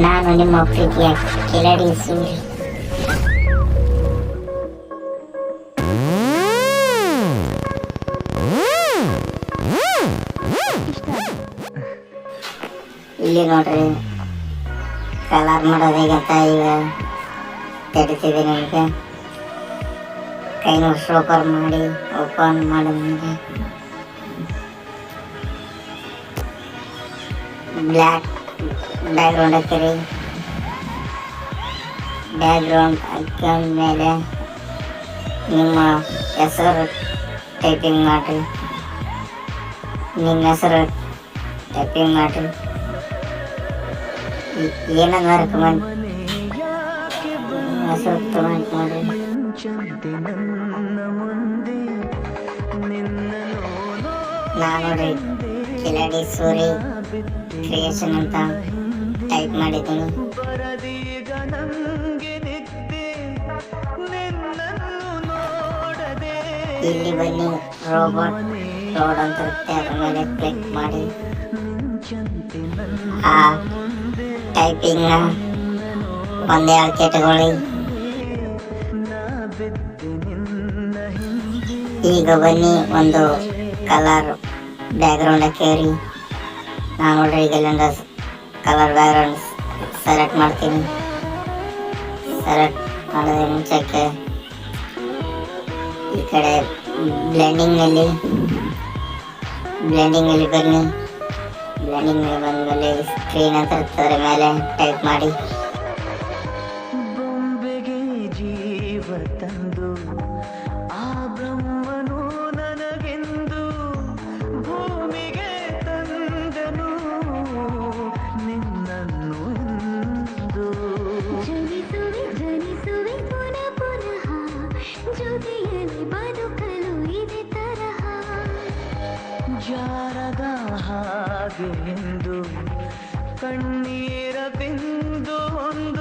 ನಾನು ನಿಮ್ಮ ಪ್ರೀತಿಯ ಕಿಲಾಡಿ ಸೂರಿ. ಇಲ್ಲಿ ನೋಡ್ರಿ, ಕಲರ್ ಮಾಡೋದು ಹೇಗಂತ ಈಗ ತಡಿತಿದೆ. ನಿಮಗೆ ಕೈನ ಸ್ಟ್ರೋಕರ್ ಮಾಡಿ ಓಪನ್ ಮಾಡಿ ನಿಮಗೆ ಬ್ಲ್ಯಾಕ್ ಬ್ಯಾಕ್ಗ್ರೌಂಡ್ ಹಾಕಿರಿ. ಬ್ಯಾಕ್ಗ್ರೌಂಡ್ ಹಾಕೊಂಡ ಮೇಲೆ ನಿಮ್ಮ ಹೆಸರು ಟೈಪಿಂಗ್ ಮಾಡಿರಿ. ನಿಮ್ಮ ಹೆಸರು ಟೈಪಿಂಗ್ ಮಾಡಿರಿ. ಏನನ್ನ ರೆಕಮೆಂಡ್ ಹೆಸರು ಕಮೆಂಟ್ ಮಾಡಿ. ನಾನು ನೋಡ್ರಿ ಕಿಲಾಡಿ ಸೂರಿ ಕ್ರಿಯೇಷನ್ ಅಂತ ಟೈಪ್ ಮಾಡಿದ್ದೀನಿ. ಇಲ್ಲಿ ಬನ್ನಿ, ರೋಬೋಟ್ ರೋಡ್ ಅಂತ ಇರುತ್ತೆ, ಅದ್ರ ಮೇಲೆ ಕ್ಲಿಕ್ ಮಾಡಿ ಆ ಟೈಪಿಂಗ್ ಒಂದೇ ಆಳ್ಕೆ ತಗೊಳ್ಳಿ. ಈಗ ಬನ್ನಿ, ಒಂದು ಕಲರ್ ಬ್ಯಾಕ್ಗ್ರೌಂಡ್ ಹಾಕೇರಿ. ನಾನು ನೋಡ್ರಿ ಈಗ ಇಲ್ಲಿಂದ ಕಲರ್ ಬ್ಯಾಕ್ಗ್ರೌಂಡ್ ಸೆಲೆಕ್ಟ್ ಮಾಡ್ತೀನಿ. ಸೆಲೆಕ್ಟ್ ಮಾಡೋದ್ರ ಮುಂಚೆಕ್ಕೆ ಈ ಕಡೆ ಬ್ಲೆಂಡಿಂಗಲ್ಲಿ ಬನ್ನಿ. ಬ್ಲೆಂಡಿಂಗ್ ಮೇಲೆ ಬಂದಮೇಲೆ ಸ್ಕ್ರೀನ್ ಅಂತ ಇರ್ತದ್ರ ಮೇಲೆ ಟೈಪ್ ಮಾಡಿ. ಬೊಂಬೆಗೆ ಜೀವ ತಂದು ಆ ಬ್ರಹ್ಮನು ನನಗೆಂದು ಭೂಮಿಗೆ ತಂದನು ನಿನ್ನನ್ನು ಎಂದು. ಜನಿಸುವೆ ಪುನಃ ಪುನಃ, ಜೊತೆಯಲ್ಲಿ ಬದುಕಲು ಇದೆ ತರಹ. ಜಾರದ ಹಾಗೆ ಎಂದು ಕಣ್ಣೀರ ಬಿಂದು ಒಂದು